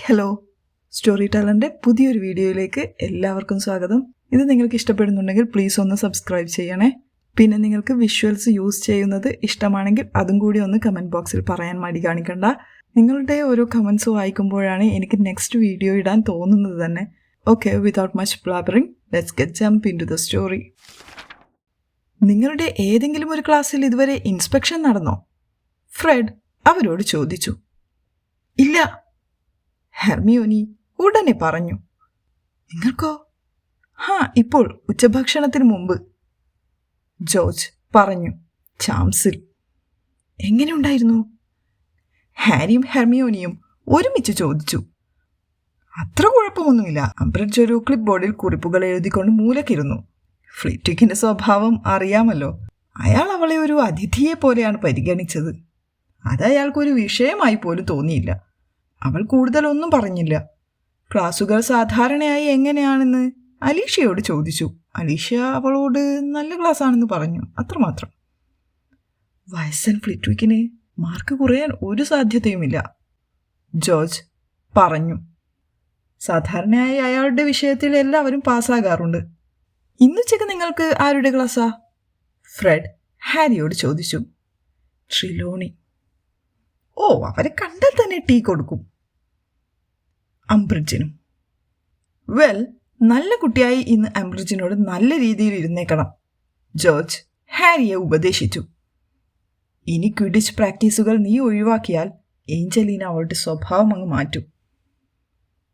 Hello, story ടെല്ലറിൻ്റെ പുതിയൊരു വീഡിയോയിലേക്ക് എല്ലാവർക്കും സ്വാഗതം. ഇത് നിങ്ങൾക്ക് ഇഷ്ടപ്പെടുന്നുണ്ടെങ്കിൽ പ്ലീസ് ഒന്ന് സബ്സ്ക്രൈബ് ചെയ്യണേ. പിന്നെ നിങ്ങൾക്ക് വിഷ്വൽസ് യൂസ് ചെയ്യുന്നത് ഇഷ്ടമാണെങ്കിൽ അതും കൂടി ഒന്ന് കമൻറ്റ് ബോക്സിൽ പറയാൻ മടി കാണിക്കണ്ട. നിങ്ങളുടെ ഓരോ കമൻസ് വായിക്കുമ്പോഴാണ് എനിക്ക് നെക്സ്റ്റ് വീഡിയോ ഇടാൻ തോന്നുന്നത് തന്നെ. Okay, without much blabbering, let's get jump into the story. നിങ്ങളുടെ ഏതെങ്കിലും ഒരു ക്ലാസ്സിൽ ഇതുവരെ ഇൻസ്പെക്ഷൻ നടന്നോ? ഫ്രെഡ് അവരോട് ചോദിച്ചു. ഇല്ല, ഹെർമിയോനി ഉടനെ പറഞ്ഞു. നിങ്ങൾക്കോ? ഇപ്പോൾ ഉച്ചഭക്ഷണത്തിന് മുമ്പ്, ജോർജ് പറഞ്ഞു. ചാംസിൽ. എങ്ങനെയുണ്ടായിരുന്നു? ഹാരിയും ഹെർമിയോനിയും ഒരുമിച്ച് ചോദിച്ചു. അത്ര കുഴപ്പമൊന്നുമില്ല. അംബ്രിഡ്ജ് ഒരു ക്ലിപ്പ് ബോർഡിൽ കുറിപ്പുകൾ എഴുതിക്കൊണ്ട് മൂലക്കിരുന്നു. ഫ്ലിറ്റ്വിക്കിന്റെ സ്വഭാവം അറിയാമല്ലോ. അയാൾ അവളെ ഒരു അതിഥിയെ പോലെയാണ് പരിഗണിച്ചത്. അത് അയാൾക്കൊരു വിഷയമായി പോലും തോന്നിയില്ല. അവൾ കൂടുതലൊന്നും പറഞ്ഞില്ല. ക്ലാസുകൾ സാധാരണയായി എങ്ങനെയാണെന്ന് അലീഷയോട് ചോദിച്ചു. അലീഷ അവളോട് നല്ല ക്ലാസ്സാണെന്ന് പറഞ്ഞു, അത്രമാത്രം. വയസ്സൻ ഫ്ലിറ്റ്വിക്കിന് മാർക്ക് കുറയാൻ ഒരു സാധ്യതയുമില്ല, ജോർജ് പറഞ്ഞു. സാധാരണയായി അയാളുടെ വിഷയത്തിൽ എല്ലാവരും പാസ്സാകാറുണ്ട്. ഇന്നുച്ചയ്ക്ക് നിങ്ങൾക്ക് ആരുടെ ക്ലാസ്സാ? ഫ്രെഡ് ഹാരിയോട് ചോദിച്ചു. ട്രിലോണി. ഓ, അവരെ കണ്ടാൽ തന്നെ ടീ കൊടുക്കും. അംബ്രിഡ്ജിനും. വെൽ, നല്ല കുട്ടിയായി ഇന്ന് അംബ്രിഡ്ജിനോട് നല്ല രീതിയിൽ ഇരുന്നേക്കണം, ജോർജ് ഹാരിയെ ഉപദേശിച്ചു. ഇനി ക്വിഡിച്ച് പ്രാക്ടീസുകൾ നീ ഒഴിവാക്കിയാൽ ഏഞ്ചലീന അവളുടെ സ്വഭാവം അങ്ങ് മാറ്റും.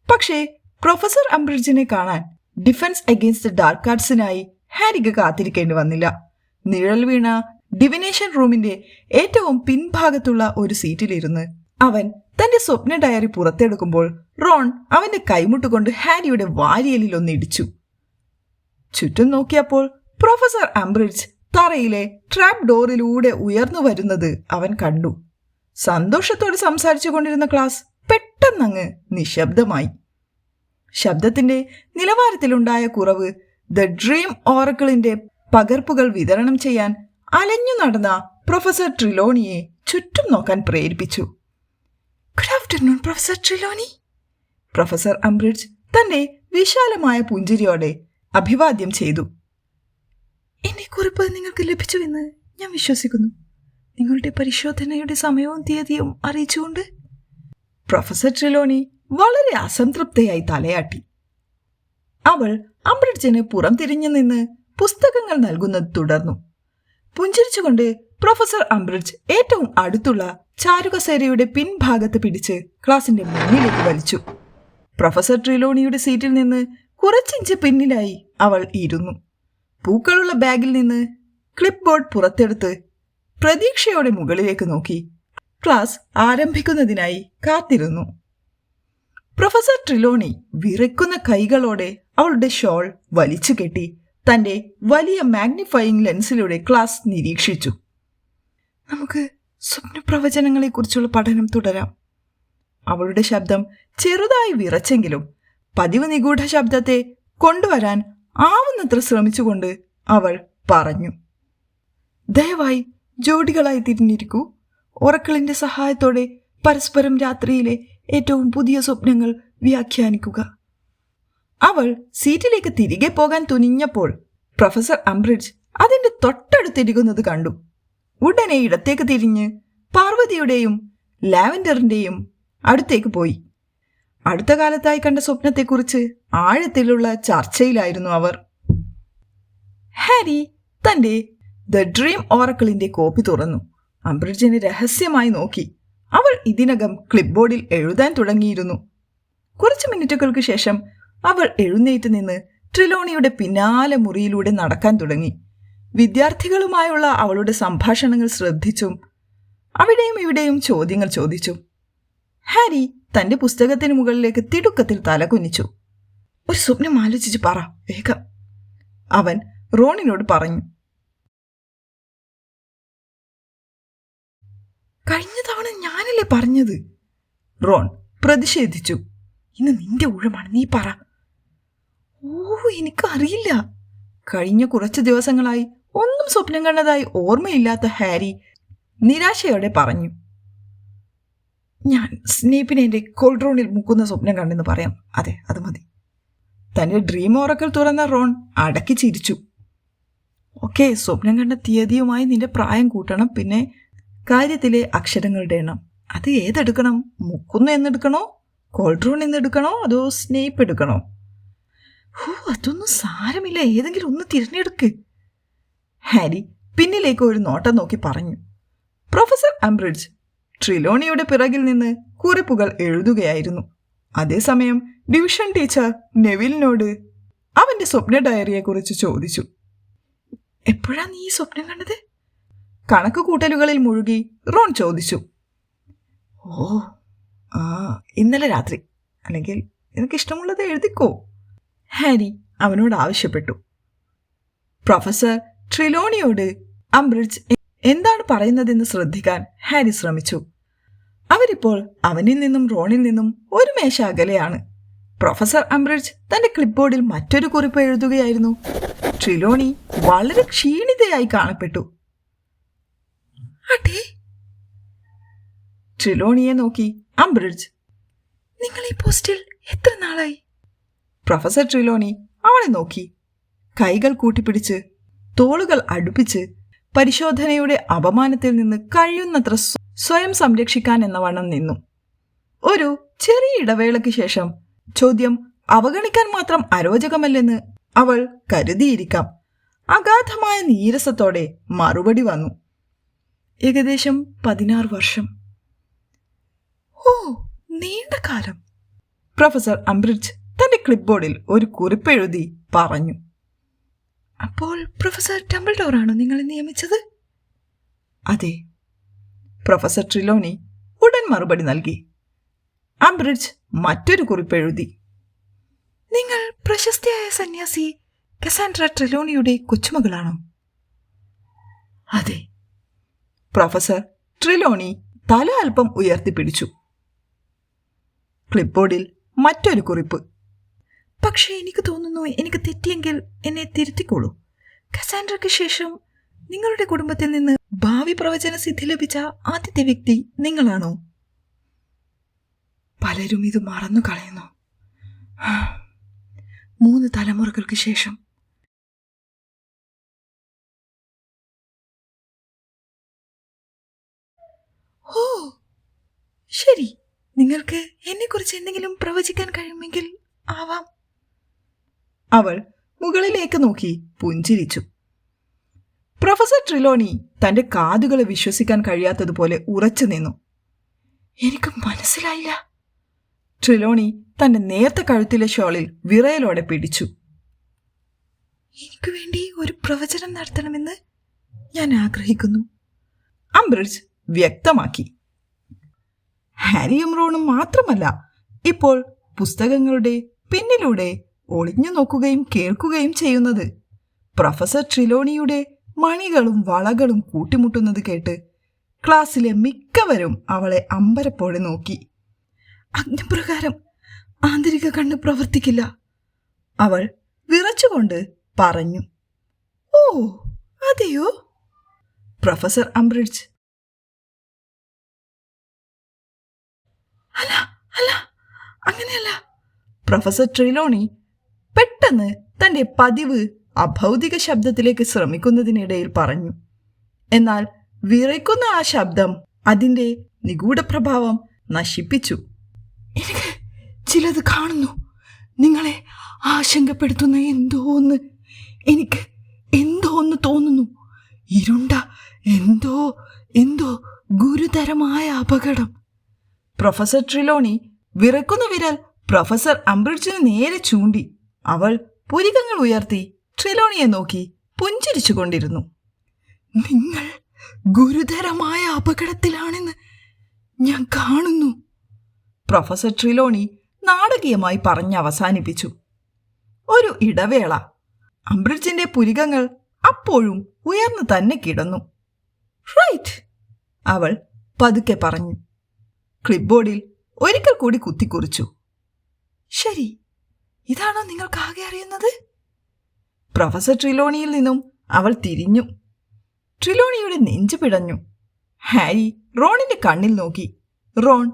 പക്ഷേ പ്രൊഫസർ അംബ്രിഡ്ജിനെ കാണാൻ ഡിഫൻസ് അഗെയിൻസ്റ്റ് ഡാർക്ക് ആർട്സിനായി ഹാരിക്ക് കാത്തിരിക്കേണ്ടി വന്നില്ല. നിഴൽ വീണ ഡിവിനേഷൻ റൂമിന്റെ ഏറ്റവും പിൻഭാഗത്തുള്ള ഒരു സീറ്റിലിരുന്ന് അവൻ തന്റെ സ്വപ്ന ഡയറി പുറത്തെടുക്കുമ്പോൾ റോൺ അവന്റെ കൈമുട്ടുകൊണ്ട് ഹാരിയുടെ വാരിയലിൽ ഒന്നിടിച്ചു. ചുറ്റും നോക്കിയപ്പോൾ പ്രൊഫസർ അംബ്രിഡ്ജ് തറയിലെ ട്രാപ്പ് ഡോറിലൂടെ ഉയർന്നു വരുന്നത് അവൻ കണ്ടു. സന്തോഷത്തോടെ സംസാരിച്ചു കൊണ്ടിരുന്ന ക്ലാസ് പെട്ടെന്നങ്ങ് നിശബ്ദമായി. ശബ്ദത്തിന്റെ നിലവാരത്തിലുണ്ടായ കുറവ് ദ ഡ്രീം ഓറക്കിളിന്റെ പകർപ്പുകൾ വിതരണം ചെയ്യാൻ അലഞ്ഞു നടന്ന പ്രൊഫസർ ട്രിലോണിയെ ചുറ്റും നോക്കാൻ പ്രേരിപ്പിച്ചു. Good afternoon professor Trelawney. Professor Umbridge തന്റെ വിശാലമായ പുഞ്ചിരിയോടെ അഭിവാദ്യം ചെയ്തു. എന്റെ കുറിപ്പ് നിങ്ങൾക്ക് ലഭിച്ചുവെന്ന് ഞാൻ വിശ്വസിക്കുന്നു. നിങ്ങളുടെ പരിശോധനയുടെ സമയവും തീയതിയും അറിയിച്ചുകൊണ്ട്. പ്രൊഫസർ ട്രിലോണി വളരെ അസംതൃപ്തയായി തലയാട്ടി. അവൾ അംബ്രിഡ്ജിന് പുറം തിരിഞ്ഞു നിന്ന് പുസ്തകങ്ങൾ നൽകുന്നത് തുടർന്നു. പുഞ്ചിരിച്ചുകൊണ്ട് പ്രൊഫസർ അംബ്രിഡ്ജ് ഏറ്റവും അടുത്തുള്ള ചാരുകസേരയുടെ പിൻഭാഗത്ത് പിടിച്ച് ക്ലാസിന്റെ മുന്നിലേക്ക് വലിച്ചു. പ്രൊഫസർ ട്രിലോണിയുടെ സീറ്റിൽ നിന്ന് കുറച്ചിഞ്ച് പിന്നിലായി അവൾ ഇരുന്നു. പൂക്കളുള്ള ബാഗിൽ നിന്ന് ക്ലിപ്പ് ബോർഡ് പുറത്തെടുത്ത് പ്രതീക്ഷയോടെ മുകളിലേക്ക് നോക്കി ക്ലാസ് ആരംഭിക്കുന്നതിനായി കാത്തിരുന്നു. പ്രൊഫസർ ട്രിലോണി വിറയ്ക്കുന്ന കൈകളോടെ അവളുടെ ഷോൾ വലിച്ചു കെട്ടി തന്റെ വലിയ മാഗ്നിഫയിങ് ലെൻസിലൂടെ ക്ലാസ് നിരീക്ഷിച്ചു. നമുക്ക് സ്വപ്നപ്രവചനങ്ങളെക്കുറിച്ചുള്ള പഠനം തുടരാം. അവളുടെ ശബ്ദം ചെറുതായി വിറച്ചെങ്കിലും പതിവ് നിഗൂഢ ശബ്ദത്തെ കൊണ്ടുവരാൻ ആവുന്നത്ര ശ്രമിച്ചുകൊണ്ട് അവൾ പറഞ്ഞു. ദയവായി ജോഡികളായി തിരിഞ്ഞിരിക്കൂ. ഒറക്കിളിന്റെ സഹായത്തോടെ പരസ്പരം രാത്രിയിലെ ഏറ്റവും പുതിയ സ്വപ്നങ്ങൾ വ്യാഖ്യാനിക്കുക. അവൾ സീറ്റിലേക്ക് തിരികെ പോകാൻ തുനിഞ്ഞപ്പോൾ പ്രൊഫസർ അംബ്രിഡ്ജ് അതിന്റെ തൊട്ടടുത്തിരിക്കുന്നത് കണ്ടു. ഉടനെ ഇടത്തേക്ക് തിരിഞ്ഞ് പാർവതിയുടെയും ലാവൻഡറിന്റെയും അടുത്തേക്ക് പോയി. അടുത്ത കാലത്തായി കണ്ട സ്വപ്നത്തെക്കുറിച്ച് ആഴത്തിലുള്ള ചർച്ചയിലായിരുന്നു അവർ. ഹാരി തന്റെ ദ ഡ്രീം ഓറക്കിളിന്റെ കോപ്പി തുറന്നു. അംബ്രിഡ്ജിനെ രഹസ്യമായി നോക്കി. അവൾ ഇതിനകം ക്ലിപ്പ് ബോർഡിൽ എഴുതാൻ തുടങ്ങിയിരുന്നു. കുറച്ചു മിനിറ്റുകൾക്ക് ശേഷം അവൾ എഴുന്നേറ്റ് നിന്ന് ട്രിലോണിയുടെ പിന്നാലെ മുറിയിലൂടെ നടക്കാൻ തുടങ്ങി. വിദ്യാർത്ഥികളുമായുള്ള അവളുടെ സംഭാഷണങ്ങൾ ശ്രദ്ധിച്ചും അവിടെയും ഇവിടെയും ചോദ്യങ്ങൾ ചോദിച്ചു. ഹാരി തന്റെ പുസ്തകത്തിന് മുകളിലേക്ക് തിടുക്കത്തിൽ തലകുനിച്ചു. ഒരു സ്വപ്നം ആലോചിച്ച് പറ വേഗം, അവൻ റോണിനോട് പറഞ്ഞു. കഴിഞ്ഞ തവണ ഞാനല്ലേ പറഞ്ഞത്, റോൺ പ്രതിഷേധിച്ചു. ഇന്ന് നിന്റെ ഊഴമാണ്, നീ പറ. ഓ, എനിക്കറിയില്ല. കഴിഞ്ഞ കുറച്ച് ദിവസങ്ങളായി ഒന്നും സ്വപ്നം കണ്ടതായി ഓർമ്മയില്ലാത്ത ഹാരി നിരാശയോടെ പറഞ്ഞു. ഞാൻ സ്നേപ്പിനെ എൻ്റെ കോൾഡ്രോണിൽ മുക്കുന്ന സ്വപ്നം കണ്ടെന്ന് പറയാം. അതെ, അത് മതി. തൻ്റെ ഡ്രീം ഓറക്കിൾ തുറന്ന റോൺ അടക്കി ചിരിച്ചു. ഓക്കെ, സ്വപ്നം കണ്ട തീയതിയുമായി നിന്റെ പ്രായം കൂട്ടണം. പിന്നെ കാര്യത്തിലെ അക്ഷരങ്ങളുടെ എണ്ണം. അത് ഏതെടുക്കണം? മുക്കുന്നു എന്നെടുക്കണോ, കോൾഡ്രോൺ എന്നെടുക്കണോ, അതോ സ്നേപ്പ് എടുക്കണോ? അതൊന്നും സാരമില്ല, ഏതെങ്കിലും ഒന്ന് തിരഞ്ഞെടുക്ക്. ഹാരി പിന്നിലേക്ക് ഒരു നോട്ടം നോക്കി പറഞ്ഞു. പ്രൊഫസർ അംബ്രിഡ്ജ് ട്രിലോണിയുടെ പിറകിൽ നിന്ന് കുറിപ്പുകൾ എഴുതുകയായിരുന്നു. അതേസമയം ഡിവിഷൻ ടീച്ചർ നെവിലിനോട് അവന്റെ സ്വപ്ന ഡയറിയെക്കുറിച്ച് ചോദിച്ചു. എപ്പോഴാ നീ ഈ സ്വപ്നം കണ്ടത്? കണക്ക് കൂട്ടലുകളിൽ മുഴുകി റോൺ ചോദിച്ചു. ഇന്നലെ രാത്രി. അല്ലെങ്കിൽ നിനക്കിഷ്ടമുള്ളത് എഴുതിക്കോ, ഹാരി അവനോട് ആവശ്യപ്പെട്ടു. പ്രൊഫസർ ട്രിലോണിയോട് അംബ്രിഡ്ജ് എന്താണ് പറയുന്നതെന്ന് ശ്രദ്ധിക്കാൻ ഹാരി ശ്രമിച്ചു. അവരിപ്പോൾ അവനിൽ നിന്നും റോണിൽ നിന്നും ഒരു മേശ അകലെയാണ്. പ്രൊഫസർ അംബ്രിഡ്ജ് തന്റെ ക്ലിപ്ബോർഡിൽ മറ്റൊരു കുറിപ്പ് എഴുതുകയായിരുന്നു. ട്രിലോണി വളരെ ക്ഷീണിതയായി കാണപ്പെട്ടു. ട്രിലോണിയെ നോക്കി അംബ്രിഡ്ജ്, നിങ്ങൾ ഈ പോസ്റ്റിൽ എത്ര നാളായി? പ്രൊഫസർ ട്രിലോണി അവളെ നോക്കി. കൈകൾ കൂട്ടിപ്പിടിച്ച് തോളുകൾ അടുപ്പിച്ച് പരിശോധനയുടെ അപമാനത്തിൽ നിന്ന് കഴിയുന്നത്ര സ്വയം സംരക്ഷിക്കാൻ എന്ന വണ്ണം നിന്നു. ഒരു ചെറിയ ഇടവേളയ്ക്ക് ശേഷം ചോദ്യം അവഗണിക്കാൻ മാത്രം അരോചകമല്ലെന്ന് അവൾ കരുതിയിരിക്കാം. അഗാധമായ നീരസത്തോടെ മറുപടി വന്നു. ഏകദേശം 16 വർഷം. ഓ, നീണ്ട കാലം. പ്രൊഫസർ അംബ്രിഡ്ജ് തന്റെ ക്ലിപ്ബോർഡിൽ ഒരു കുറിപ്പെഴുതി പറഞ്ഞു. അപ്പോൾ പ്രൊഫസർ ഡംബിൾഡോറാണോ നിങ്ങളെ നിയമിച്ചത്? അതെ, പ്രൊഫസർ ട്രിലോണി ഉടൻ മറുപടി നൽകി. അംബ്രിഡ്ജ് മറ്റൊരു കുറിപ്പെഴുതി. നിങ്ങൾ പ്രശസ്തിയായ സന്യാസി കസാൻഡ്ര ട്രിലോണിയുടെ കൊച്ചുമകളാണോ? അതെ. പ്രൊഫസർ ട്രിലോണി തല അല്പം ഉയർത്തിപ്പിടിച്ചു. ക്ലിപ്ബോർഡിൽ മറ്റൊരു കുറിപ്പ്. പക്ഷേ എനിക്ക് തോന്നുന്നു, എനിക്ക് തെറ്റിയെങ്കിൽ എന്നെ തിരുത്തിക്കോളൂ. കസാൻഡ്രയ്ക്ക് ശേഷം നിങ്ങളുടെ കുടുംബത്തിൽ നിന്ന് ഭാവി പ്രവചന സിദ്ധി ലഭിച്ച ആദ്യത്തെ വ്യക്തി നിങ്ങളാണോ? പലരും ഇത് മറന്നു കളയുന്നു. 3 തലമുറകൾക്ക് ശേഷം. ഓ ശരി, നിങ്ങൾക്ക് എന്നെക്കുറിച്ച് എന്തെങ്കിലും പ്രവചിക്കാൻ കഴിയുമെങ്കിൽ ആവാം. അവൾ മുകളിലേക്ക് നോക്കി പുഞ്ചിരിച്ചു. പ്രൊഫസർ ട്രിലോണി തന്റെ കാതുകളെ വിശ്വസിക്കാൻ കഴിയാത്തതുപോലെ ഉറച്ചു നിന്നു. എനിക്ക് മനസ്സിലായില്ല. ട്രിലോണി തന്റെ നേർത്ത കഴുത്തിലെ ഷോളിൽ വിറയലോടെ പിടിച്ചു. എനിക്ക് വേണ്ടി ഒരു പ്രവചനം നടത്തണമെന്ന് ഞാൻ ആഗ്രഹിക്കുന്നു, അംബ്രിഡ്ജ് വ്യക്തമാക്കി. ഹാരിയും റോണും മാത്രമല്ല, ഇപ്പോൾ പുസ്തകങ്ങളുടെ പിന്നിലൂടെ ഒളിഞ്ഞു നോക്കുകയും കേൾക്കുകയും ചെയ്യുന്നത്. പ്രൊഫസർ ട്രിലോണിയുടെ മണികളും വളകളും കൂട്ടിമുട്ടുന്നത് കേട്ട് ക്ലാസ്സിലെ മിക്കവരും അവളെ അമ്പരപ്പോടെ നോക്കി. അഗ്നിപ്രകാരം ആന്തരിക കണ്ണ് പ്രവർത്തിക്കില്ല, അവൾ വിറച്ചുകൊണ്ട് പറഞ്ഞു. ഓ അതെയോ? പ്രൊഫസർ അംബ്രിഡ്ജ്. അല്ല അല്ല, അങ്ങനെയല്ല. പ്രൊഫസർ ട്രിലോണി പെട്ടെന്ന് തന്റെ പതിവ് അഭൗതിക ശബ്ദത്തിലേക്ക് ശ്രമിക്കുന്നതിനിടയിൽ പറഞ്ഞു. എന്നാൽ വിറയ്ക്കുന്ന ആ ശബ്ദം അതിന്റെ നിഗൂഢ പ്രഭാവം നശിപ്പിച്ചു. എനിക്ക് ചിലത് കാണുന്നു, നിങ്ങളെ ആശങ്കപ്പെടുത്തുന്ന എന്തോ ഒന്ന്. എനിക്ക് എന്തോ ഒന്ന് തോന്നുന്നു. ഇരുണ്ട എന്തോ എന്തോ ഗുരുതരമായ അപകടം. പ്രൊഫസർ ട്രിലോണി വിറയ്ക്കുന്ന വിരൽ പ്രൊഫസർ അംബ്രിഡ്ജിന് നേരെ ചൂണ്ടി. അവൾ പുരികങ്ങൾ ഉയർത്തി ട്രിലോണിയെ നോക്കി പുഞ്ചിരിച്ചുകൊണ്ടിരുന്നു. നിങ്ങൾ ഗുരുതരമായ അപകടത്തിലാണെന്ന് ഞാൻ കാണുന്നു, പ്രൊഫസർ ട്രിലോണി നാടകീയമായി പറഞ്ഞ് അവസാനിപ്പിച്ചു. ഒരു ഇടവേള. അംബ്രിഡ്ജിന്റെ പുരികങ്ങൾ അപ്പോഴും ഉയർന്നു തന്നെ കിടന്നു. റൈറ്റ്, അവൾ പതുക്കെ പറഞ്ഞു. ക്ലിപ്ബോർഡിൽ ഒരിക്കൽ കൂടി കുത്തിക്കുറിച്ചു. ശരി, ഇതാണോ നിങ്ങൾക്കാകെ അറിയുന്നത്? പ്രൊഫസർ ട്രിലോണിയിൽ നിന്നും അവൾ തിരിഞ്ഞു. ട്രിലോണിയുടെ നെഞ്ചു പിടഞ്ഞു. ഹാരി റോണിന്റെ കണ്ണിൽ നോക്കി. റോൺ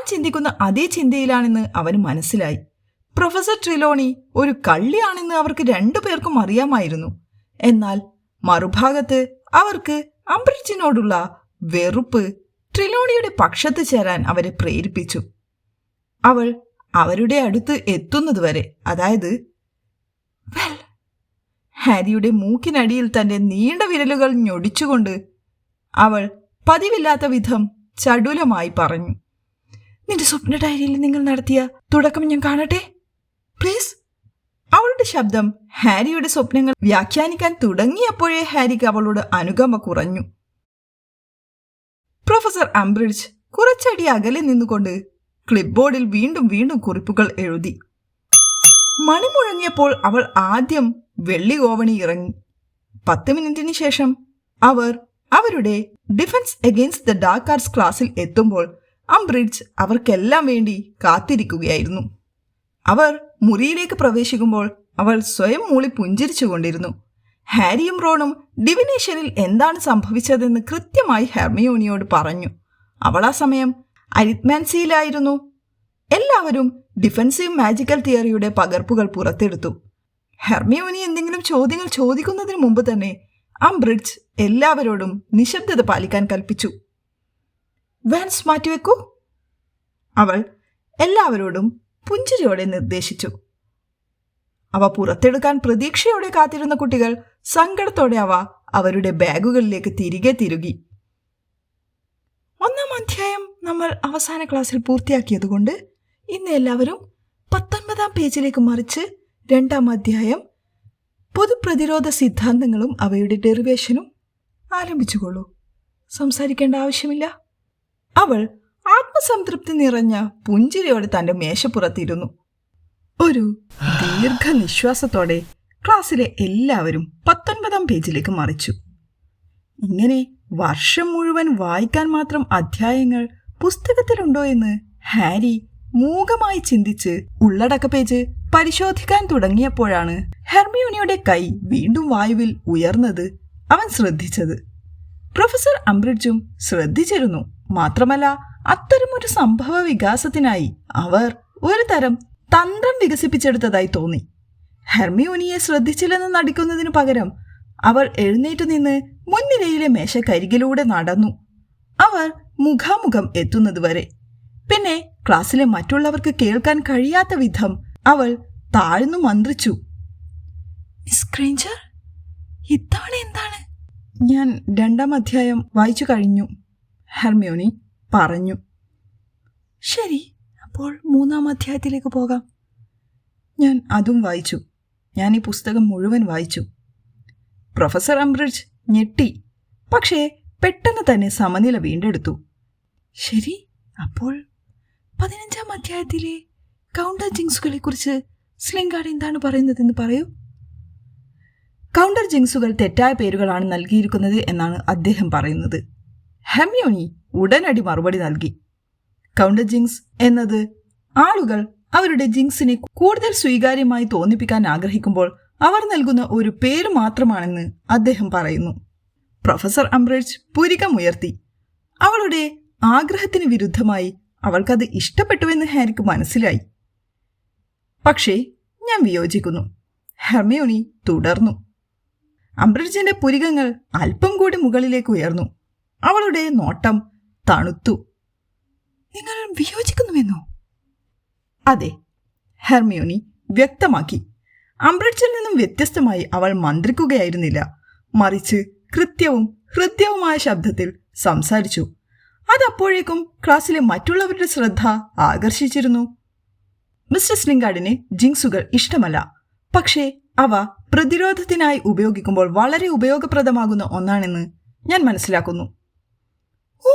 താൻ ചിന്തിക്കുന്ന അതേ ചിന്തയിലാണെന്ന് അവന് മനസ്സിലായി. പ്രൊഫസർ ട്രിലോണി ഒരു കള്ളിയാണെന്ന് അവർക്ക് രണ്ടുപേർക്കും അറിയാമായിരുന്നു. എന്നാൽ മറുഭാഗത്ത് അവർക്ക് അംബ്രിഡ്ജിനോടുള്ള വെറുപ്പ് ട്രിലോണിയുടെ പക്ഷത്ത് ചേരാൻ അവരെ പ്രേരിപ്പിച്ചു. അവൾ അവരുടെ അടുത്ത് എത്തുന്നതുവരെ, അതായത് ഹാരിയുടെ മൂക്കിനടിയിൽ തന്റെ നീണ്ട വിരലുകൾ ഞൊടിച്ചുകൊണ്ട് അവൾ പതിവില്ലാത്ത വിധം ചടുലമായി പറഞ്ഞു, നിന്റെ സ്വപ്ന ഡയറിയിൽ നിങ്ങൾ നടത്തിയ തുടക്കം ഞാൻ കാണട്ടെ പ്ലീസ്. അവളുടെ ശബ്ദം ഹാരിയുടെ സ്വപ്നങ്ങൾ വ്യാഖ്യാനിക്കാൻ തുടങ്ങിയപ്പോഴേ ഹാരിക്ക് അവളോട് അനുകമ്പ കുറഞ്ഞു. പ്രൊഫസർ അംബ്രിഡ്ജ് കുറച്ചടി അകലെ നിന്നുകൊണ്ട് ക്ലിപ്പ് ബോർഡിൽ വീണ്ടും വീണ്ടും കുറിപ്പുകൾ എഴുതി. മണി മുഴങ്ങിയപ്പോൾ അവൾ ആദ്യം വെള്ളി ഓവണി ഇറങ്ങി. 10 മിനിറ്റിന് ശേഷം അവർ അവരുടെ defence against the dark arts ക്ലാസ്സിൽ എത്തുമ്പോൾ അംബ്രിഡ്ജ് അവർക്കെല്ലാം വേണ്ടി കാത്തിരിക്കുകയായിരുന്നു. അവർ മുറിയിലേക്ക് പ്രവേശിക്കുമ്പോൾ അവൾ സ്വയം മൂളി പുഞ്ചിരിച്ചുകൊണ്ടിരുന്നു. ഹാരിയും റോണും ഡിവിനേഷനിൽ എന്താണ് സംഭവിച്ചതെന്ന് കൃത്യമായി ഹെർമിയോണിയോട് പറഞ്ഞു. അവൾ ആ സമയം അരിത്മാൻസിയിലായിരുന്നു. എല്ലാവരും ഡിഫൻസീവ് മാജിക്കൽ തിയറിയുടെ പകർപ്പുകൾ പുറത്തെടുത്തു. ഹെർമിയോണി എന്തെങ്കിലും ചോദ്യങ്ങൾ ചോദിക്കുന്നതിന് മുമ്പ് തന്നെ അംബ്രിഡ്ജ് എല്ലാവരോടും നിശബ്ദത പാലിക്കാൻ കൽപ്പിച്ചു. വാൻസ് മാറ്റിവെക്കൂ, അവൾ എല്ലാവരോടും പുഞ്ചിരിയോടെ നിർദ്ദേശിച്ചു. അവ പുറത്തെടുക്കാൻ പ്രതീക്ഷയോടെ കാത്തിരുന്ന കുട്ടികൾ സങ്കടത്തോടെ അവ അവരുടെ ബാഗുകളിലേക്ക് തിരികെ തിരുകി. 1-ാം അധ്യായം നമ്മൾ അവസാന ക്ലാസ്സിൽ പൂർത്തിയാക്കിയതുകൊണ്ട് ഇന്ന് എല്ലാവരും 19-ാം പേജിലേക്ക് മറിച്ച് 2-ാം അധ്യായം പൊതുപ്രതിരോധ സിദ്ധാന്തങ്ങളും അവയുടെ ഡെറിവേഷനും ആരംഭിച്ചുകൊള്ളൂ. സംസാരിക്കേണ്ട ആവശ്യമില്ല. അവൾ ആത്മസംതൃപ്തി നിറഞ്ഞ പുഞ്ചിരിയോടെ തന്റെ മേശപ്പുറത്തിരുന്നു. ഒരു ദീർഘനിശ്വാസത്തോടെ ക്ലാസ്സിലെ എല്ലാവരും 19-ാം പേജിലേക്ക് മറിച്ചു. ഇങ്ങനെ വർഷം മുഴുവൻ വായിക്കാൻ മാത്രം അധ്യായങ്ങൾ പുസ്തകത്തിലുണ്ടോ എന്ന് ഹാരി മൂകമായി ചിന്തിച്ച് ഉള്ളടക്ക പേജ് പരിശോധിക്കാൻ തുടങ്ങിയപ്പോഴാണ് ഹെർമിയോണിയുടെ കൈ വീണ്ടും വായുവിൽ ഉയർന്നത് അവൻ ശ്രദ്ധിച്ചത്. പ്രൊഫസർ അംബ്രിഡ്ജും ശ്രദ്ധിച്ചിരുന്നു. മാത്രമല്ല, അത്തരമൊരു സംഭവ വികാസത്തിനായി അവർ ഒരു തരം തന്ത്രം വികസിപ്പിച്ചെടുത്തതായി തോന്നി. ഹെർമിയോണിയെ ശ്രദ്ധിച്ചില്ലെന്ന് നടിക്കുന്നതിനു പകരം അവൾ എഴുന്നേറ്റു നിന്ന് മുൻനിരയിലെ മേശക്കരികിലൂടെ നടന്നു. അവർ മുഖാമുഖം എത്തുന്നതുവരെ. പിന്നെ ക്ലാസ്സിലെ മറ്റുള്ളവർക്ക് കേൾക്കാൻ കഴിയാത്ത വിധം അവൾ താഴ്ന്നു മന്ത്രിച്ചു, മിസ് ഗ്രേഞ്ചർ, ഇത്തവണ എന്താണ്? ഞാൻ 2-ാം അധ്യായം വായിച്ചു കഴിഞ്ഞു, ഹെർമിയോണി പറഞ്ഞു. ശരി, അപ്പോൾ 3-ാം അധ്യായത്തിലേക്ക് പോകാം. ഞാൻ അതും വായിച്ചു. ഞാൻ ഈ പുസ്തകം മുഴുവൻ വായിച്ചു. പ്രൊഫസർ അംബ്രിഡ്ജ് ഞെട്ടി, പക്ഷേ പെട്ടെന്ന് തന്നെ സമനില വീണ്ടെടുത്തു. ശരി, അപ്പോൾ 15-ാം അധ്യായത്തിലെ കൗണ്ടർ ജിങ്സുകളെ കുറിച്ച് സ്ലിംഗാർഡ് എന്താണ് പറയുന്നതെന്ന് പറയൂ. കൗണ്ടർ ജിങ്സുകൾ തെറ്റായ പേരുകളാണ് നൽകിയിരിക്കുന്നത് എന്നാണ് അദ്ദേഹം പറയുന്നത്. ഹെർമിയോണി ഉടനടി മറുപടി നൽകി. കൗണ്ടർ ജിങ്സ് എന്നത് ആളുകൾ അവരുടെ ജിങ്സിനെ കൂടുതൽ സ്വീകാര്യമായി തോന്നിപ്പിക്കാൻ ആഗ്രഹിക്കുമ്പോൾ അവർ നൽകുന്ന ഒരു പേര് മാത്രമാണെന്ന് അദ്ദേഹം പറയുന്നു. പ്രൊഫസർ അംബ്രിഡ്ജ് പുരികമുയർത്തി. അവളുടെ ആഗ്രഹത്തിന് വിരുദ്ധമായി അവൾക്കത് ഇഷ്ടപ്പെട്ടുവെന്ന് ഹാരിക്ക് മനസ്സിലായി. പക്ഷേ ഞാൻ വിയോജിക്കുന്നു, ഹെർമിയോണി തുടർന്നു. അംബ്രിഡ്ജിന്റെ പുരികങ്ങൾ അല്പം കൂടി മുകളിലേക്ക് ഉയർന്നു. അവളുടെ നോട്ടം തണുത്തു. നിങ്ങൾ വിയോജിക്കുന്നുവെന്നോ? അതെ, ഹെർമിയോണി വ്യക്തമാക്കി. അംബ്രിഡ്ജിൽ നിന്നും വ്യത്യസ്തമായി അവൾ മന്ത്രിക്കുകയായിരുന്നില്ല, മറിച്ച് കൃത്യവും ഹൃദ്യവുമായ ശബ്ദത്തിൽ സംസാരിച്ചു. അതപ്പോഴേക്കും ക്ലാസ്സിലെ മറ്റുള്ളവരുടെ ശ്രദ്ധ ആകർഷിച്ചിരുന്നു. മിസ്റ്റർ സ്ലിംഗാർഡിന് ജിങ്സുകൾ ഇഷ്ടമല്ല, പക്ഷേ അവ പ്രതിരോധത്തിനായി ഉപയോഗിക്കുമ്പോൾ വളരെ ഉപയോഗപ്രദമാകുന്ന ഒന്നാണെന്ന് ഞാൻ മനസ്സിലാക്കുന്നു. ഓ,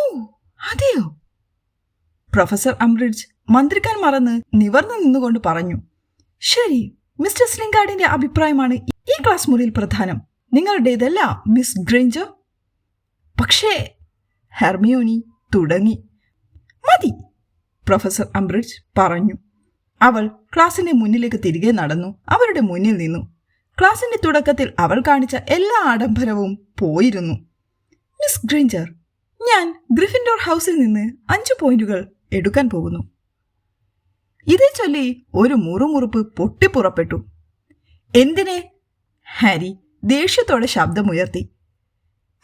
അതെയോ? പ്രൊഫസർ അംബ്രിഡ്ജ് മന്ത്രിക്കാൻ മറന്ന് നിവർന്നു നിന്നുകൊണ്ട് പറഞ്ഞു. ശരി, മിസ്റ്റർ സ്ലിംഗാർഡിന്റെ അഭിപ്രായമാണ് ഈ ക്ലാസ് മുറിയിൽ പ്രധാനം, നിങ്ങളുടേതല്ല മിസ് ഗ്രേഞ്ചർ. പക്ഷേ ഹെർമിയോണി തുടങ്ങി. മതി, പ്രൊഫസർ അംബ്രിഡ്ജ് പറഞ്ഞു. അവൾ ക്ലാസിന്റെ മുന്നിലേക്ക് തിരികെ നടന്നു. അവരുടെ മുന്നിൽ നിന്നു. ക്ലാസിന്റെ തുടക്കത്തിൽ അവൾ കാണിച്ച എല്ലാ ആഡംബരവും പോയിരുന്നു. മിസ് ഗ്രേഞ്ചർ, ഞാൻ ഗ്രിഫിൻഡോർ ഹൗസിൽ നിന്ന് 5 പോയിന്റുകൾ എടുക്കാൻ പോകുന്നു. ഇതേ ചൊല്ലി ഒരു മുറുമുറുപ്പ് പൊട്ടിപ്പുറപ്പെട്ടു. എന്തിനെ? ഹാരി ദേഷ്യത്തോടെ ശബ്ദമുയർത്തി.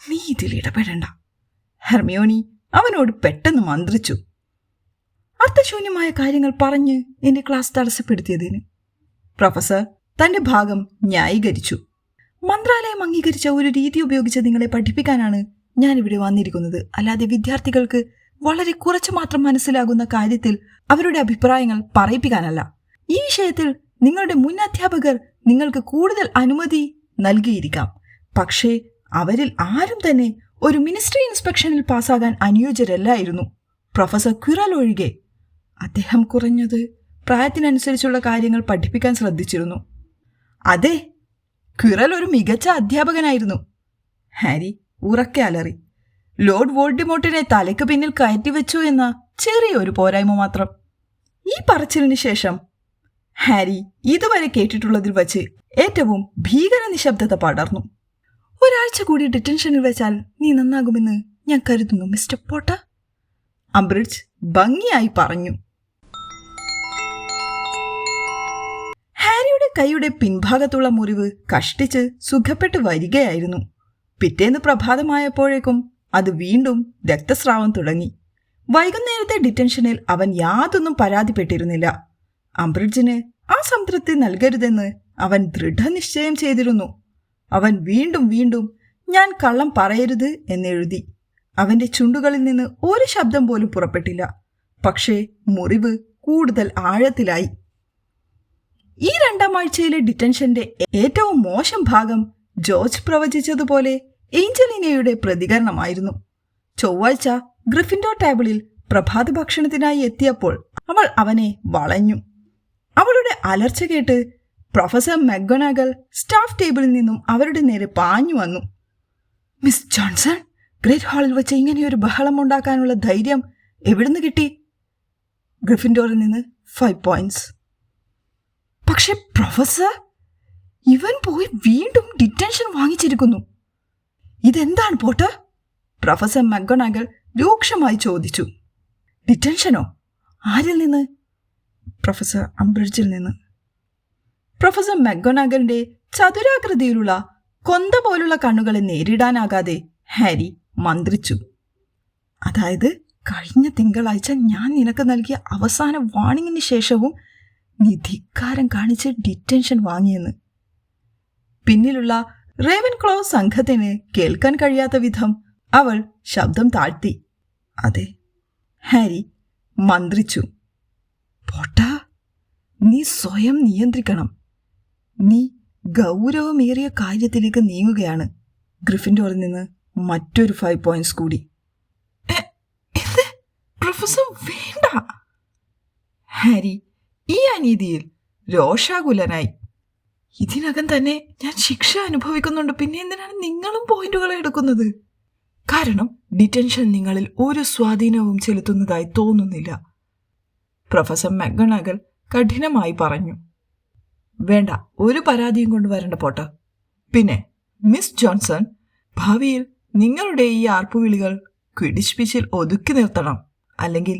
നീ ഇതിൽ ഇടപെടണ്ട, ഹെർമിയോണി അവനോട് പെട്ടെന്ന് മന്ത്രിച്ചു. അർത്ഥശൂന്യമായ കാര്യങ്ങൾ പറഞ്ഞ് എന്റെ ക്ലാസ് തടസ്സപ്പെടുത്തിയതിന്. പ്രൊഫസർ തന്റെ ഭാഗം ന്യായീകരിച്ചു. മന്ത്രാലയം അംഗീകരിച്ച ഒരു രീതി ഉപയോഗിച്ച് നിങ്ങളെ പഠിപ്പിക്കാനാണ് ഞാനിവിടെ വന്നിരിക്കുന്നത്. അല്ലാതെ വിദ്യാർത്ഥികൾക്ക് വളരെ കുറച്ച് മാത്രം മനസ്സിലാകുന്ന കാര്യത്തിൽ അവരുടെ അഭിപ്രായങ്ങൾ പറയിപ്പിക്കാനല്ല. ഈ വിഷയത്തിൽ നിങ്ങളുടെ മുൻ അധ്യാപകർ നിങ്ങൾക്ക് കൂടുതൽ അനുമതി നൽകിയിരിക്കാം. പക്ഷേ അവരിൽ ആരും തന്നെ ഒരു മിനിസ്ട്രി ഇൻസ്പെക്ഷനിൽ പാസ്സാകാൻ അനുയോജ്യരല്ലായിരുന്നു, പ്രൊഫസർ ക്വിറൽ ഒഴികെ. അദ്ദേഹം കുറഞ്ഞത് പ്രായത്തിനനുസരിച്ചുള്ള കാര്യങ്ങൾ പഠിപ്പിക്കാൻ ശ്രദ്ധിച്ചിരുന്നു. അതെ, ക്വിറൽ ഒരു മികച്ച അധ്യാപകനായിരുന്നു, ഹാരി ഉറക്കെ അലറി. ലോർഡ് വോൾഡിമോർട്ടിനെ തലയ്ക്ക് പിന്നിൽ കയറ്റിവെച്ചു എന്ന ചെറിയൊരു പോരായ്മ മാത്രം. ഈ പറച്ചിലിന് ശേഷം ഹാരി ഇതുവരെ കേട്ടിട്ടുള്ളതിൽ വച്ച് ഏറ്റവും ഭീകര നിശബ്ദത പടർന്നു. ഒരാഴ്ച കൂടി ഡിറ്റൻഷനിൽ വെച്ചാൽ നീ നന്നാകുമെന്ന് ഞാൻ കരുതുന്നു മിസ്റ്റർ പോട്ടർ, അംബ്രിഡ്ജ് ഭംഗിയായി പറഞ്ഞു. ഹാരിയുടെ കൈയുടെ പിൻഭാഗത്തുള്ള മുറിവ് കഷ്ടിച്ച് സുഖപ്പെട്ടു വരികയായിരുന്നു. പിറ്റേന്ന് പ്രഭാതമായപ്പോഴേക്കും അത് വീണ്ടും രക്തസ്രാവം തുടങ്ങി. വൈകുന്നേരത്തെ ഡിറ്റൻഷനിൽ അവൻ യാതൊന്നും പരാതിപ്പെട്ടിരുന്നില്ല. അംബ്രിഡ്ജിന് ആ സംതൃപ്തി നൽകരുതെന്ന് അവൻ ദൃഢനിശ്ചയം ചെയ്തിരുന്നു. അവൻ വീണ്ടും വീണ്ടും ഞാൻ കള്ളം പറയരുത് എന്നെഴുതി. അവന്റെ ചുണ്ടുകളിൽ നിന്ന് ഒരു ശബ്ദം പോലും പുറപ്പെട്ടില്ല. പക്ഷേ മുറിവ് കൂടുതൽ ആഴത്തിലായി. ഈ 2ാം ആഴ്ചയിലെ ഡിറ്റൻഷന്റെ ഏറ്റവും മോശം ഭാഗം ജോർജ് പ്രവചിച്ചതുപോലെ ഏഞ്ചലിനയുടെ പ്രതികരണമായിരുന്നു. ചൊവ്വാഴ്ച ഗ്രിഫിൻഡോർ ടേബിളിൽ പ്രഭാത ഭക്ഷണത്തിനായി എത്തിയപ്പോൾ അവൾ അവനെ വളഞ്ഞു. അവളുടെ അലർച്ച കേട്ട് പ്രൊഫസർ മക്ഗൊനാഗൽ സ്റ്റാഫ് ടേബിളിൽ നിന്നും അവരുടെ നേരെ പാഞ്ഞു വന്നു. മിസ് ജോൺസൺ, ഗ്രേറ്റ് ഹാളിൽ വെച്ച് ഇങ്ങനെയൊരു ബഹളം ഉണ്ടാക്കാനുള്ള ധൈര്യം എവിടുന്ന് കിട്ടി? ഗ്രിഫിൻഡോറിൽ നിന്ന് 5 പോയിന്റ്സ്. പക്ഷെ പ്രൊഫസർ, ഇവൻ പോയി വീണ്ടും ഡിറ്റൻഷൻ വാങ്ങിച്ചിരിക്കുന്നു. ഇതെന്താണ് പോട്ടർ? പ്രൊഫസർ മക്ഗൊനാഗൽ രൂക്ഷമായി ചോദിച്ചു. ഡിറ്റൻഷനോ? ആരിൽ നിന്ന്? പ്രൊഫസർ അംബ്രിഡ്ജിൽ നിന്ന്. പ്രൊഫസർ മക്ഗൊനാഗലിന്റെ ചതുരാകൃതിയിലുള്ള കൊന്ത പോലുള്ള കണ്ണുകളെ നേരിടാനാകാതെ ഹാരി മന്ത്രിച്ചു. അതായത് കഴിഞ്ഞ തിങ്കളാഴ്ച ഞാൻ നിനക്ക് നൽകിയ അവസാന വാണിങ്ങിന് ശേഷവും നീ ധിക്കാരം കാണിച്ച് ഡിറ്റൻഷൻ വാങ്ങിയെന്ന്. പിന്നിലുള്ള റേവൻ ക്ലോ സംഘത്തിന് കേൾക്കാൻ കഴിയാത്ത വിധം അവൾ ശബ്ദം താഴ്ത്തി. അതെ, ഹാരി മന്ത്രിച്ചു. പോട്ടാ, നീ സ്വയം നിയന്ത്രിക്കണം. നീ ഗൗരവമേറിയ കാര്യത്തിലേക്ക് നീങ്ങുകയാണ്. ഗ്രിഫിൻഡോറിൽ നിന്ന് മറ്റൊരു 5 പോയിന്റ്സ് കൂടി. പ്രൊഫസർ വേണ്ട. ഹാരി ഈ അനീതിയിൽ രോഷാകുലനായി. ഇതിനകം തന്നെ ഞാൻ ശിക്ഷ അനുഭവിക്കുന്നുണ്ട്, പിന്നെ എന്തിനാണ് നിങ്ങളും പോയിന്റുകൾ എടുക്കുന്നത്? കാരണം ഡിറ്റൻഷൻ നിങ്ങളിൽ ഒരു സ്വാധീനവും ചെലുത്തുന്നതായി തോന്നുന്നില്ല, പ്രൊഫസർ മക്ഗൊനാഗൽ കഠിനമായി പറഞ്ഞു. വേണ്ട, ഒരു പരാതിയും കൊണ്ടുവരേണ്ട പോട്ടർ. പിന്നെ മിസ് ജോൺസൺ, ഭാവിയിൽ നിങ്ങളുടെ ഈ ആർപ്പുവിളികൾ ക്വിഡിച്ച് പിച്ചിൽ ഒതുക്കി നിർത്തണം, അല്ലെങ്കിൽ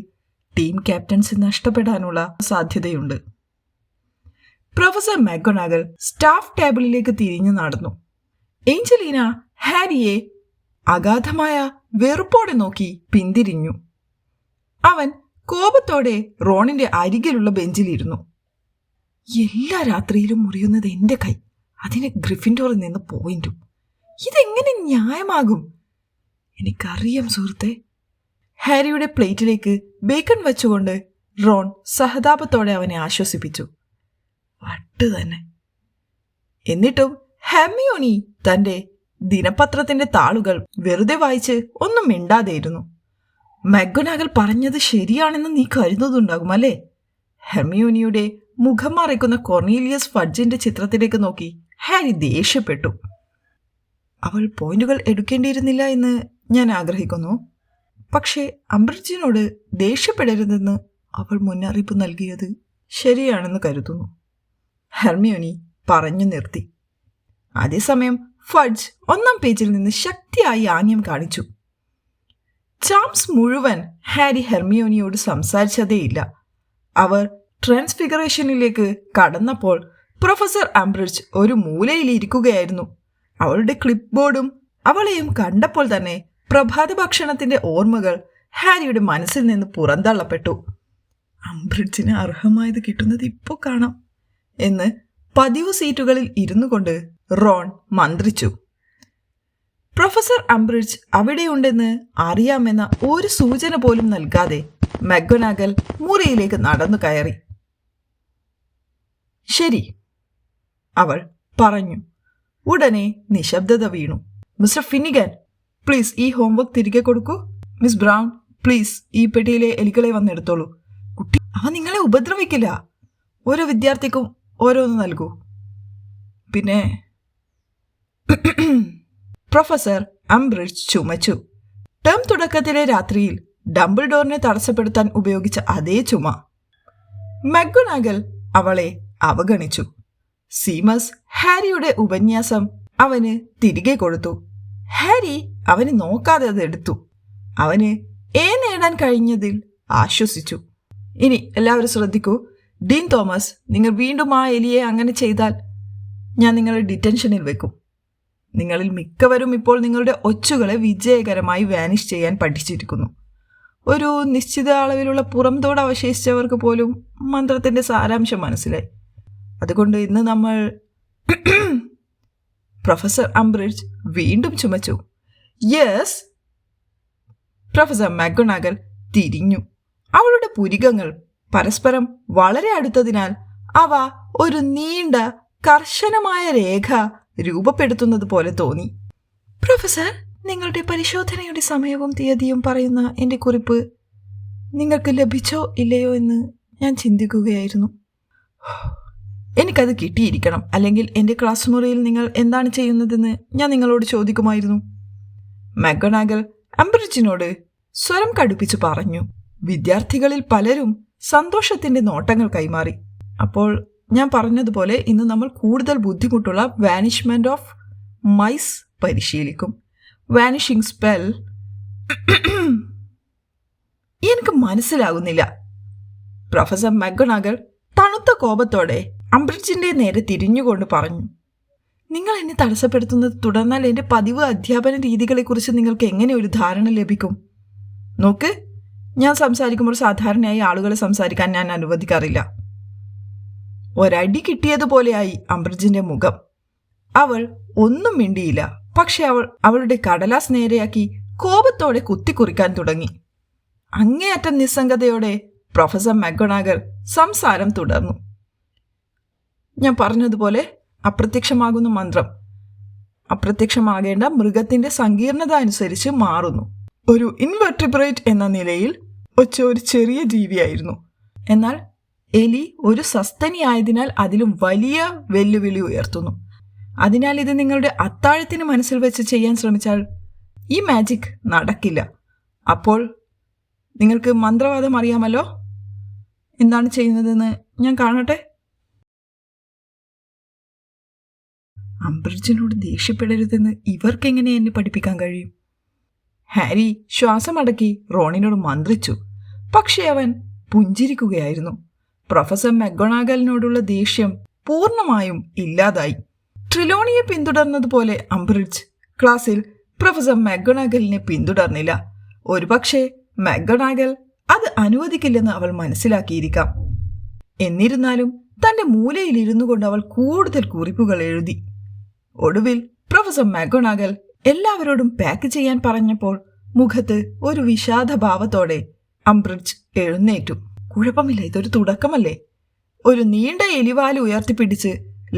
ടീം ക്യാപ്റ്റൻസി നഷ്ടപ്പെടാനുള്ള സാധ്യതയുണ്ട്. പ്രൊഫസർ മക്ഗൊനാഗൽ സ്റ്റാഫ് ടേബിളിലേക്ക് തിരിഞ്ഞു നടന്നു. ഏഞ്ചലീന ഹാരിയെ അഗാധമായ വെറുപ്പോടെ നോക്കി പിന്തിരിഞ്ഞു. അവൻ കോപത്തോടെ റോണിന്റെ അരികിലുള്ള ബെഞ്ചിലിരുന്നു. എല്ലാ രാത്രിയിലും മുറിയുന്നത് എന്റെ കൈ, അതിന് ഗ്രിഫിൻഡോറിൽ നിന്ന് പോയിന്റും. ഇതെങ്ങനെ ന്യായമാകും? എനിക്കറിയാം സുഹൃത്തെ. ഹാരിയുടെ പ്ലേറ്റിലേക്ക് ബേക്കൺ വെച്ചുകൊണ്ട് റോൺ സഹതാപത്തോടെ അവനെ ആശ്വസിപ്പിച്ചു. വട്ട് തന്നെ. എന്നിട്ടും ഹെർമിയോണി തന്റെ ദിനപത്രത്തിന്റെ താളുകൾ വെറുതെ വായിച്ച് ഒന്നും മിണ്ടാതെയിരുന്നു. മക്ഗൊനാഗൽ പറഞ്ഞത് ശരിയാണെന്ന് നീ കരുതുന്നുണ്ടാകും അല്ലേ? ഹെർമിയോണിയുടെ മുഖം മറയ്ക്കുന്ന കൊർണീലിയസ് ഫഡ്ജിന്റെ ചിത്രത്തിലേക്ക് നോക്കി ഹാരി ദേഷ്യപ്പെട്ടു. അവൾ പോയിന്റുകൾ എടുക്കേണ്ടിയിരുന്നില്ല എന്ന് ഞാൻ ആഗ്രഹിക്കുന്നു, പക്ഷേ അംബ്രിഡ്ജിനോട് ദേഷ്യപ്പെടരുതെന്ന് അവൾ മുന്നറിയിപ്പ് നൽകിയത് ശരിയാണെന്ന് കരുതുന്നു, ഹെർമിയോണി പറഞ്ഞു നിർത്തി. അതേസമയം ഫഡ്ജ് 1-ാം പേജിൽ നിന്ന് ശക്തിയായി ആംഗ്യം കാണിച്ചു. ചാംസ് മുഴുവൻ ഹാരി ഹെർമിയോണിയോട് സംസാരിച്ചതേയില്ല. അവർ ട്രാൻസ്ഫിഗറേഷനിലേക്ക് കടന്നപ്പോൾ പ്രൊഫസർ ആംബ്രിഡ്ജ് ഒരു മൂലയിൽ ഇരിക്കുകയായിരുന്നു. അവളുടെ ക്ലിപ്പ് ബോർഡും അവളെയും കണ്ടപ്പോൾ തന്നെ പ്രഭാത ഭക്ഷണത്തിന്റെ ഓർമ്മകൾ ഹാരിയുടെ മനസ്സിൽ നിന്ന് പുറന്തള്ളപ്പെട്ടു. ആംബ്രിഡ്ജിന് അർഹമായത് കിട്ടുന്നത് ഇപ്പോൾ കാണാം എന്ന് പതിവ് സീറ്റുകളിൽ ഇരുന്നു കൊണ്ട് റോൺ മന്ത്രിച്ചു. പ്രൊഫസർ ആംബ്രിഡ്ജ് അവിടെയുണ്ടെന്ന് അറിയാമെന്ന ഒരു സൂചന പോലും നൽകാതെ മക്ഗൊനാഗൽ മുറിയിലേക്ക് നടന്നു കയറി. ശരി, അവൾ പറഞ്ഞു. ഉടനെ നിശബ്ദത വീണു. മിസ്റ്റർ ഫിന്നിഗൻ, പ്ലീസ് ഈ ഹോംവർക്ക് തിരികെ കൊടുക്കൂ. മിസ് ബ്രൗൺ, പ്ലീസ് ഈ പെട്ടിയിലെ എലികളെ വന്നെടുത്തോളൂ. കുട്ടി, അവ നിങ്ങളെ ഉപദ്രവിക്കില്ല. ഓരോ വിദ്യാർത്ഥിക്കും ഓരോന്ന് നൽകൂ. പിന്നെ പ്രൊഫസർ ആംബ്രിഡ്ജ് ചുമച്ചു. ടേം തുടക്കത്തിലെ രാത്രിയിൽ ഡംബിൾഡോറിനെ തടസ്സപ്പെടുത്താൻ ഉപയോഗിച്ച അതേ ചുമ. മക്ഗൊനാഗൽ അവളെ അവഗണിച്ചു. സീമസ് ഹാരിയുടെ ഉപന്യാസം അവന് തിരികെ കൊടുത്തു. ഹാരി അവന് നോക്കാതെ അതെടുത്തു. അവന് നേടാൻ കഴിഞ്ഞതിൽ ആശ്വസിച്ചു. ഇനി എല്ലാവരും ശ്രദ്ധിക്കൂ. ഡീൻ തോമസ്, നിങ്ങൾ വീണ്ടും ആ എലിയെ അങ്ങനെ ചെയ്താൽ ഞാൻ നിങ്ങളെ ഡിറ്റൻഷനിൽ വെക്കും. നിങ്ങളിൽ മിക്കവരും ഇപ്പോൾ നിങ്ങളുടെ ഒച്ചുകളെ വിജയകരമായി വാനിഷ് ചെയ്യാൻ പഠിച്ചിരിക്കുന്നു. ഒരു നിശ്ചിത അളവിലുള്ള പുറംതോട് അവശേഷിച്ചവർക്ക് പോലും മന്ത്രത്തിന്റെ സാരാംശം മനസ്സിലായി. അതുകൊണ്ട് ഇന്ന് നമ്മൾ പ്രൊഫസർ ആംബ്രിഡ്ജ് വീണ്ടും ചുമച്ചു. യെസ്. പ്രൊഫസർ മക്ഗൊനാഗൽ തിരിഞ്ഞു. അവളുടെ പുരികങ്ങൾ പരസ്പരം വളരെ അടുത്തതിനാൽ അവ ഒരു നീണ്ട കർശനമായ രേഖ രൂപപ്പെടുത്തുന്നത് പോലെ തോന്നി. പ്രൊഫസർ, നിങ്ങളുടെ പരിശോധനയുടെ സമയവും തീയതിയും പറയുന്ന എൻ്റെ കുറിപ്പ് നിങ്ങൾക്ക് ലഭിച്ചോ ഇല്ലയോ എന്ന് ഞാൻ ചിന്തിക്കുകയായിരുന്നു. എനിക്കത് കിട്ടിയിരിക്കണം, അല്ലെങ്കിൽ എൻ്റെ ക്ലാസ് മുറിയിൽ നിങ്ങൾ എന്താണ് ചെയ്യുന്നതെന്ന് ഞാൻ നിങ്ങളോട് ചോദിക്കുമായിരുന്നു. മക്ഗൊനാഗൽ ആംബ്രിഡ്ജിനോട് സ്വരം കടുപ്പിച്ചു പറഞ്ഞു. വിദ്യാർത്ഥികളിൽ പലരും സന്തോഷത്തിന്റെ നോട്ടങ്ങൾ കൈമാറി. അപ്പോൾ ഞാൻ പറഞ്ഞതുപോലെ ഇന്ന് നമ്മൾ കൂടുതൽ ബുദ്ധിമുട്ടുള്ള വാനിഷ്മെന്റ് ഓഫ് മൈസ് പരിശീലിക്കും. വാനിഷിംഗ് സ്പെൽ എനിക്ക് മനസ്സിലാകുന്നില്ല. പ്രൊഫസർ മക്ഗൊനാഗൽ തണുത്ത കോപത്തോടെ ആംബ്രിഡ്ജിന്റെ നേരെ തിരിഞ്ഞുകൊണ്ട് പറഞ്ഞു. നിങ്ങൾ എന്നെ തടസ്സപ്പെടുത്തുന്നത് തുടർന്നാൽ എൻ്റെ പതിവ് അധ്യാപന രീതികളെക്കുറിച്ച് നിങ്ങൾക്ക് എങ്ങനെ ഒരു ധാരണ ലഭിക്കും? നോക്ക്, ഞാൻ സംസാരിക്കുമ്പോൾ സാധാരണയായി ആളുകളെ സംസാരിക്കാൻ ഞാൻ അനുവദിക്കാറില്ല. ഒരടി കിട്ടിയതുപോലെയായി ആംബ്രിഡ്ജിന്റെ മുഖം. അവൾ ഒന്നും മിണ്ടിയില്ല. പക്ഷെ അവളുടെ കടലാസ് നേരെയാക്കി കോപത്തോടെ കുത്തിക്കുറിക്കാൻ തുടങ്ങി. അങ്ങേയറ്റം നിസ്സംഗതയോടെ പ്രൊഫസർ മക്ഗൊനാഗൽ സംസാരം തുടർന്നു. ഞാൻ പറഞ്ഞതുപോലെ അപ്രത്യക്ഷമാകുന്ന മന്ത്രം അപ്രത്യക്ഷമാകേണ്ട മൃഗത്തിന്റെ സങ്കീർണത അനുസരിച്ച് മാറുന്നു. ഒരു ഇൻവെർട്ടിബ്രേറ്റ് എന്ന നിലയിൽ ഒരു ചെറിയ ജീവിയായിരുന്നു. എന്നാൽ എലി ഒരു സസ്തനിയായതിനാൽ അതിലും വലിയ വെല്ലുവിളി ഉയർത്തുന്നു. അതിനാൽ ഇത് നിങ്ങളുടെ അത്താഴത്തിന് മനസ്സിൽ വെച്ച് ചെയ്യാൻ ശ്രമിച്ചാൽ ഈ മാജിക് നടക്കില്ല. അപ്പോൾ നിങ്ങൾക്ക് മന്ത്രവാദം അറിയാമല്ലോ. എന്താണ് ചെയ്യുന്നതെന്ന് ഞാൻ കാണട്ടെ. ആംബ്രിഡ്ജിനോട് ദേഷ്യപ്പെടരുതെന്ന് ഇവർക്കെങ്ങനെ എന്നെ പഠിപ്പിക്കാൻ കഴിയും? ഹാരി ശ്വാസമടക്കി റോണിനോട് മന്ത്രിച്ചു. പക്ഷെ അവൻ പുഞ്ചിരിക്കുകയായിരുന്നു. പ്രൊഫസർ മക്ഗൊനാഗലിനോടുള്ള ദേഷ്യം പൂർണ്ണമായും ഇല്ലാതായി. ട്രിലോണിയെ പിന്തുടർന്നതുപോലെ ആംബ്രിഡ്ജ് ക്ലാസ്സിൽ പ്രൊഫസർ മക്ഗൊനാഗലിനെ പിന്തുടർന്നില്ല. ഒരുപക്ഷെ മക്ഗൊനാഗൽ അത് അനുവദിക്കില്ലെന്ന് അവൾ മനസ്സിലാക്കിയിരിക്കാം. എന്നിരുന്നാലും തന്റെ മൂലയിൽ ഇരുന്നു കൊണ്ട് അവൾ കൂടുതൽ കുറിപ്പുകൾ എഴുതി. ഒടുവിൽ പ്രൊഫസർ മക്ഗൊനാഗൽ എല്ലാവരോടും പാക്ക് ചെയ്യാൻ പറഞ്ഞപ്പോൾ മുഖത്ത് ഒരു വിഷാദഭാവത്തോടെ ആംബ്രിഡ്ജ് എഴുന്നേറ്റു. കുഴപ്പമില്ല, ഇതൊരു തുടക്കമല്ലേ. ഒരു നീണ്ട എലിവാല് ഉയർത്തിപ്പിടിച്ച്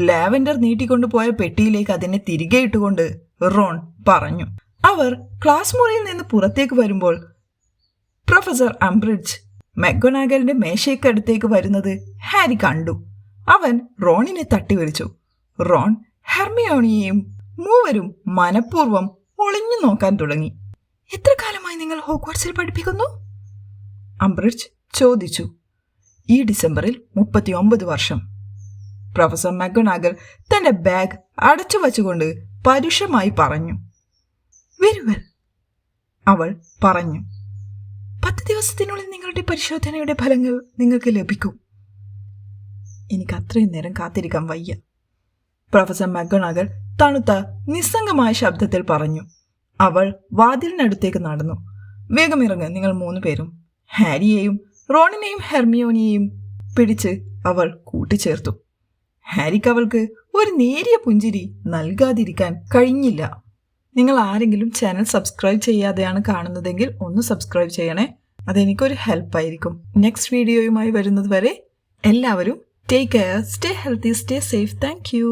ലാവൻഡർ നീട്ടിക്കൊണ്ടുപോയ പെട്ടിയിലേക്ക് അതിനെ തിരികെ ഇട്ടുകൊണ്ട് റോൺ പറഞ്ഞു. അവർ ക്ലാസ് മുറിയിൽ നിന്ന് പുറത്തേക്ക് വരുമ്പോൾ പ്രൊഫസർ ആംബ്രിഡ്ജ് മക്ഗൊനാഗലിന്റെ മേശയ്ക്കടുത്തേക്ക് വരുന്നത് ഹാരി കണ്ടു. അവൻ റോണിനെ തട്ടിവിളിച്ചു. റോൺ ഹെർമിയോണിയെയും മൂവരും മനഃപൂർവ്വം ഒളിഞ്ഞു നോക്കാൻ തുടങ്ങി. എത്ര കാലമായി നിങ്ങൾ ഹോഗ്വാർട്സിൽ പഠിപ്പിക്കുന്നു? ആംബ്രിഡ്ജ് ചോദിച്ചു. ഈ ഡിസംബറിൽ 39 വർഷം. പ്രൊഫസർ മക്ഗൊനാഗൽ തന്റെ ബാഗ് അടച്ചു വച്ചുകൊണ്ട് പരുഷമായി പറഞ്ഞു. വെരി വെൽ, അവൾ പറഞ്ഞു. ദിവസത്തിനുള്ളിൽ നിങ്ങളുടെ പരിശോധനയുടെ ഫലങ്ങൾ നിങ്ങൾക്ക് ലഭിക്കും. എനിക്ക് അത്രയും നേരം കാത്തിരിക്കാൻ വയ്യ. പ്രൊഫസർ മക്ഗോണഗൽ തണുത്ത നിസ്സംഗമായ ശബ്ദത്തിൽ പറഞ്ഞു. അവൾ വാതിലിനടുത്തേക്ക് നടന്നു. വേഗം ഇറങ്ങ് നിങ്ങൾ 3 പേരും. ഹാരിയെയും റോണിനെയും ഹെർമിയോണിയെയും പിടിച്ച് അവൾ കൂട്ടിച്ചേർത്തു. ഹാരിക്ക് അവൾക്ക് ഒരു നേരിയ പുഞ്ചിരി നൽകാതിരിക്കാൻ കഴിഞ്ഞില്ല. നിങ്ങൾ ആരെങ്കിലും ചാനൽ സബ്സ്ക്രൈബ് ചെയ്യാതെയാണ് കാണുന്നതെങ്കിൽ ഒന്ന് സബ്സ്ക്രൈബ് ചെയ്യണേ. അതെനിക്കൊരു ഹെൽപ്പായിരിക്കും. നെക്സ്റ്റ് വീഡിയോയുമായി വരുന്നത് വരെ എല്ലാവരും take care, stay healthy, stay safe. Thank you.